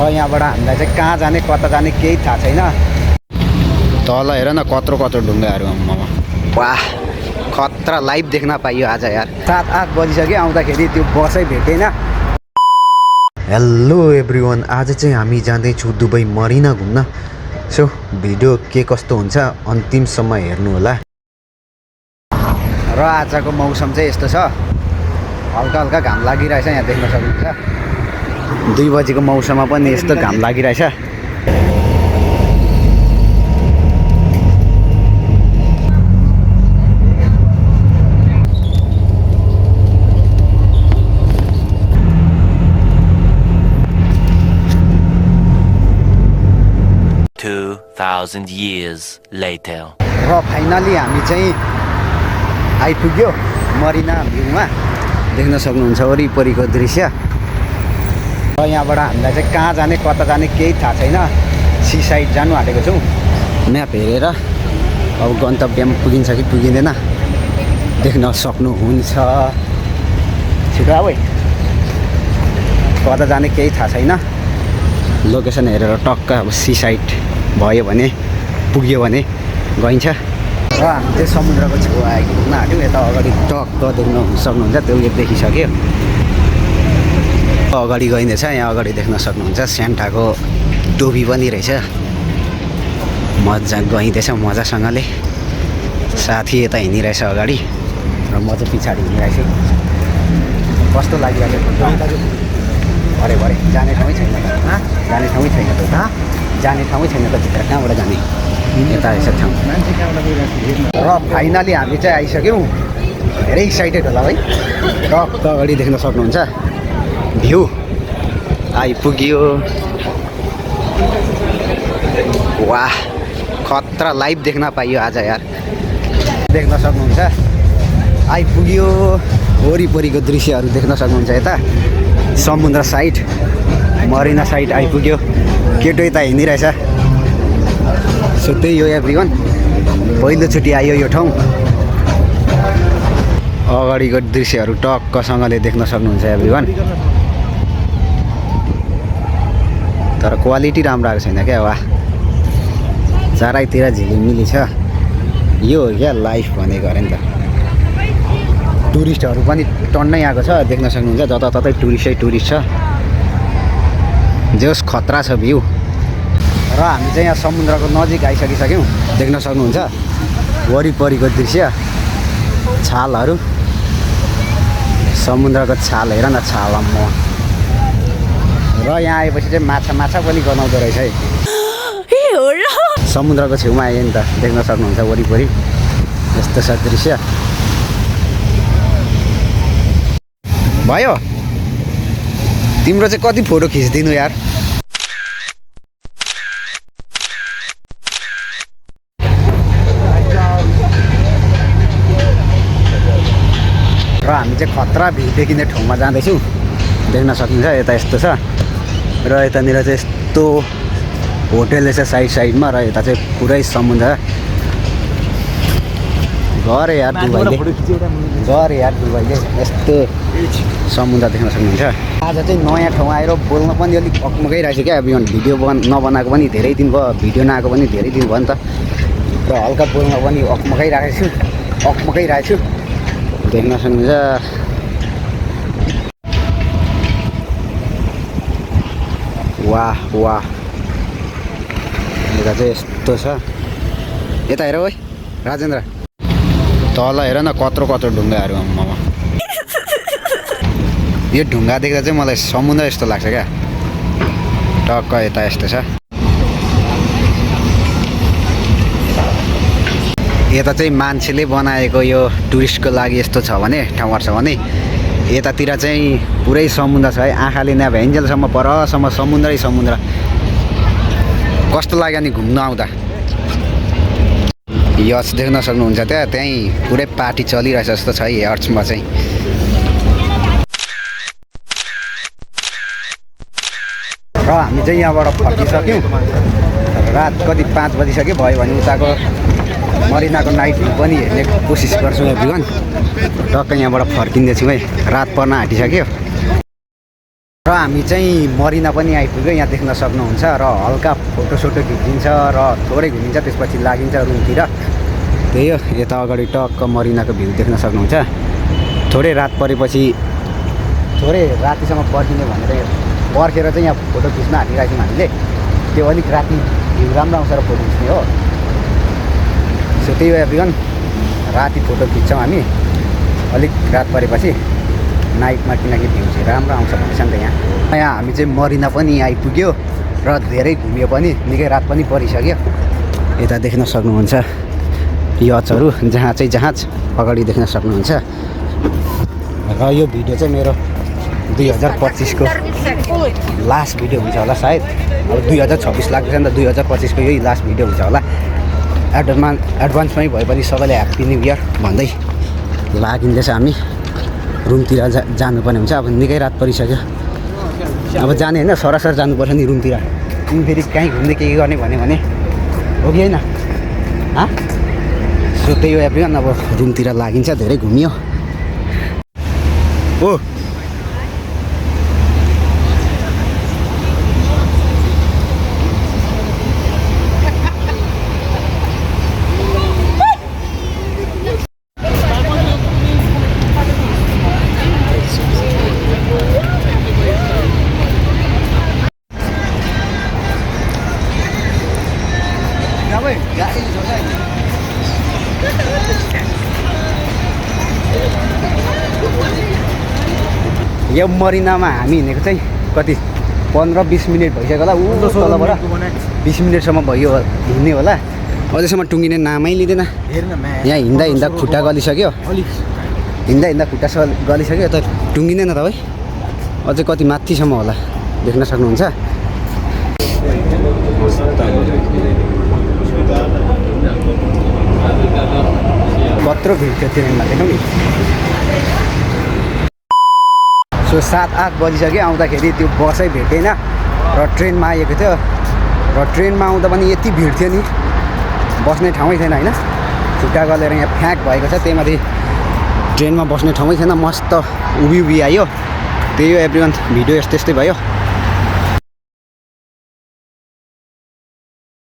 यहाँबाट हामीलाई चाहिँ कहाँ जाने कता जाने केही थाहा छैन। तल हेर न कत्रो कत्रो ढुङ्गाहरू आम्मामा। वाह खतरा लाइभ देख्न पाइयो आज यार। 7-8 बजिसक्यो आउँदाखेरि त्यो बसै भेटेन। हेलो एभ्रिवान, आज चाहिँ हामी जाँदैछौँ दुबई मरिना घुम्न। सो भिडियो के कस्तो हुन्छ अन्तिमसम्म हेर्नु होला। र आजको मौसम चाहिँ यस्तो छ, हल्का हल्का घाम लागिरहेछ, यहाँ देख्न सक्नुहुन्छ। 2 बजीको मौसममा पनि यस्तो घाम लागिरहेछ। $2,000 years later. र फाइनली हामी चाहिँ आइपुग्यो मरिना भ्यूमा। देख्न सक्नुहुन्छ वरिपरिको दृश्य। र यहाँबाट हामीलाई चाहिँ कहाँ जाने कता जाने केही थाहा छैन। सी साइड जानु आँटेको छौँ। म्याप हेरेर अब गन्तव्यमा पुगिन्छ कि पुगिँदैन देख्न सक्नुहुन्छ। छिटो आऊ है, कता जाने केही थाहा छैन। लोकेसन हेरेर टक्क अब सी साइड भयो भने पुग्यो भने गइन्छ। र हामी चाहिँ समुद्रको छेउ आइपुग्न आँट्यौँ। यता अगाडि टक्क देख्न सक्नुहुन्छ, त्यो देखिसक्यो। अगाडि गइँदैछ, यहाँ अगाडि देख्न सक्नुहुन्छ स्यान्टाको टोपी पनि रहेछ। मजा गइँदैछ मजासँगले। साथी यता हिँडिरहेछ अगाडि र म चाहिँ पछाडि हिँडिरहेछु। कस्तो लागिरहेको भरे भरे जाने ठाउँै छैन त, जाने ठाउँै छैन त, जाने ठाउँै छैन त, भित्र कहाँबाट जाने, यता रहेछ ठाउँ। र फाइनली हामी चाहिँ आइसक्यौँ। धेरै एक्साइटेड होला है। टक्क अगाडि देख्न सक्नुहुन्छ भ्यू आइपुग्यो। वाह खतरा लाइभ देख्न पाइयो आज यार। देख्न सक्नुहुन्छ आइपुग्यो। वरिपरिको दृश्यहरू देख्न सक्नुहुन्छ। यता समुद्र साइड मरिना साइड आइपुग्यो। केटो यता हिँडिरहेछ। सो त्यही हो एभ्रिवान, पहिलोचोटि आयो यो ठाउँ। अगाडिको दृश्यहरू टक्कसँगले देख्न सक्नुहुन्छ एभ्रिवान। तर क्वालिटी राम्रो आएको छैन क्या। वाह चारैतिर झिलिमिली छ। यो हो क्या लाइफ भनेको अरे नि त। टुरिस्टहरू पनि टन्नै आएको छ, देख्न सक्नुहुन्छ। जताततै टुरिस्ट छ। जोस् खतरा छ भ्यू। र हामी चाहिँ यहाँ समुद्रको नजिक आइसकिसक्यौँ। देख्न सक्नुहुन्छ वरिपरिको दृश्य, छालहरू, समुद्रको छाल हेर न, छाल म। र यहाँ आएपछि चाहिँ माछा पनि गनाउँदो रहेछ है। समुद्रको छेउमा आयो नि त, देख्न सक्नुहुन्छ वरिपरि यस्तो छ दृश्य। भयो तिम्रो चाहिँ कति फोटो खिचिदिनु यार। र हामी चाहिँ खतरा भ्यू देखिने ठाउँमा जाँदैछौँ। देख्न सक्नुहुन्छ यता यस्तो छ। र यतानिर चाहिँ यस्तो होटेल छ साइडमा। र यता चाहिँ पुरै समुद्र। गरे यार दुबईले यस्तो समुद्र देख्न सक्नुहुन्छ। आज चाहिँ नयाँ ठाउँ आएर बोल्न पनि अलिक अक्मकै रहेछ क्या। भिडियो नबनाएको पनि धेरै दिन भयो, भिडियो नआएको पनि धेरै दिन भयो नि त। र हल्का बोल्न पनि अक्मकै रहेको छु। देख्न सक्नुहुन्छ वाह वाह। यता चाहिँ यस्तो छ। यता हेर है राजेन्द्र, तल हेर न कत्रो कत्रो ढुङ्गाहरू आम्मामा। यो ढुङ्गा देख्दा चाहिँ मलाई समुद्र यस्तो लाग्छ क्या। टक्क यता यस्तो छ। यता चाहिँ मान्छेले बनाएको यो टुरिस्टको लागि यस्तो छ भने ठाउँहरू छ भने, यतातिर चाहिँ पुरै समुद्र छ है। आँखाले नभ्याइन्जेलसम्म परसम्म समुद्रै समुद्र। कस्तो लाग्यो नि घुम्न आउँदा। यच देख्न सक्नुहुन्छ त्यहीँ पुरै पार्टी चलिरहेछ जस्तो छ है यर्चमा चाहिँ। र हामी चाहिँ यहाँबाट फर्किसक्यौँ। रात कति 5 बजिसक्यो। भयो भने उताको मरिनाको नाइट भ्यू पनि हेर्ने कोसिस गर्छौँ एभ्रिवान। टक्क यहाँबाट फर्किँदैछौँ है, रात पर्न आँटिसक्यो। र हामी चाहिँ मरिना पनि आइपुग्यो यहाँ देख्न सक्नुहुन्छ र हल्का फोटोसोटो खिचिन्छ र थोरै घुमिन्छ त्यसपछि लागिन्छ रुमतिर त्यही हो यता अगाडि टक्क मरिनाको भ्यू देख्न सक्नुहुन्छ थोरै रात परेपछि थोरै रातिसम्म पर्खिने भनेर पर्खेर चाहिँ यहाँ फोटो खिच्न हालिरहेको छौँ हामीले त्यो अलिक राति भ्यू राम्रो आउँछ र फोटो खिच्ने हो सो त्यही हो एभ्रिवान राति फोटो खिच्छौँ हामी अलिक रात परेपछि नाइटमा किनकि भ्यू चाहिँ राम्रो आउँछ भन्छ नि त यहाँ हामी चाहिँ मरिना पनि आइपुग्यो र धेरै घुम्यो पनि निकै रात पनि परिसक्यो यता देख्न सक्नुहुन्छ यचहरू जहाँ चाहिँ जहाज अगाडि देख्न सक्नुहुन्छ र यो भिडियो चाहिँ मेरो 2025को लास्ट भिडियो हुन्छ होला सायद अब 2026 लाग्दैछ नि त 2025को यही लास्ट भिडियो हुन्छ होला एडभान्समै भए पनि सबैलाई ह्याप्पी न्यू इयर भन्दै लागिँदैछ हामी रुमतिर जानुपर्ने हुन्छ अब निकै रात परिसक्यो अब जाने होइन सरासर जानुपर्छ नि रुमतिर तिमी फेरि कहीँ घुम्दै के गर्ने भने हो कि होइन सो त्यही हो एभ्रिवान अब रुमतिर लागिन्छ धेरै घुमियो हो यो मरिनामा हामी हिँडेको चाहिँ कति 15-20 मिनट भइसक्यो होला ऊ तलबाट 20 मिनटसम्म भयो हिँड्ने होला अझैसम्म टुङ्गिने नामै लिँदैन यहाँ हिँड्दा हिँड्दा खुट्टा गलिसक्यो हिँड्दा खुट्टा गलिसक्यो त टुङ्गिँदैन तपाईँ अझै कति माथिसम्म होला देख्न सक्नुहुन्छ कत्रो भिड थियो ट्रेनमा देख्नु नि सो 7-8 बजिसक्यो आउँदाखेरि त्यो बसै भेटेन र ट्रेनमा आएको थियो र ट्रेनमा आउँदा पनि यति भिड थियो नि बस्ने ठाउँै थिएन होइन खुट्टा गलेर यहाँ फ्याँक भएको छ त्यही माथि ट्रेनमा बस्ने ठाउँै थिएन मस्त उभि आयो त्यही हो एभ्रिवान भिडियो यस्तै भयो